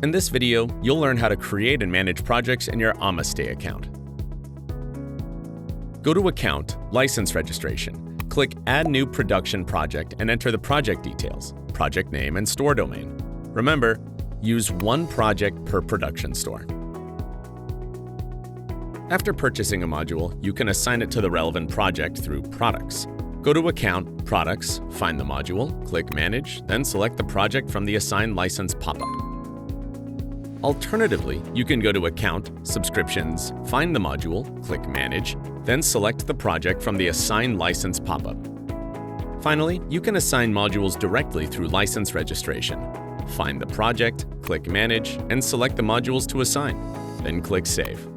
In this video, you'll learn how to create and manage projects in your Amasty account. Go to Account, License Registration. Click Add New Production Project and enter the project details, project name, and store domain. Remember, use one project per production store. After purchasing a module, you can assign it to the relevant project through Products. Go to Account, Products, find the module, click Manage, then select the project from the Assign License pop-up. Alternatively, you can go to Account, Subscriptions, find the module, click Manage, then select the project from the Assign License pop-up. Finally, you can assign modules directly through License Registration. Find the project, click Manage, and select the modules to assign. Then click Save.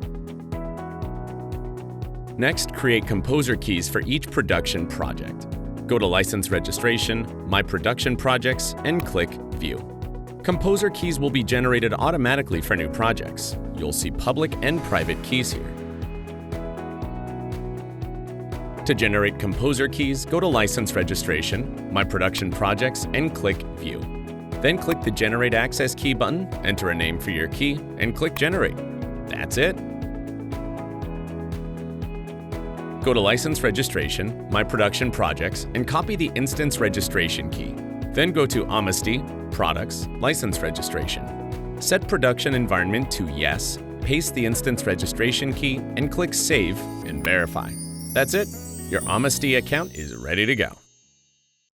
Next, create composer keys for each production project. Go to License Registration, My Production Projects, and click View. Composer keys will be generated automatically for new projects. You'll see public and private keys here. To generate composer keys, go to License Registration, My Production Projects, and click View. Then click the Generate Access Key button, enter a name for your key, and click Generate. That's it. Go to License Registration, My Production Projects, and copy the instance registration key. Then go to Amasty, Products, License Registration. Set production environment to Yes, paste the instance registration key, and click Save and Verify. That's it. Your Amasty account is ready to go.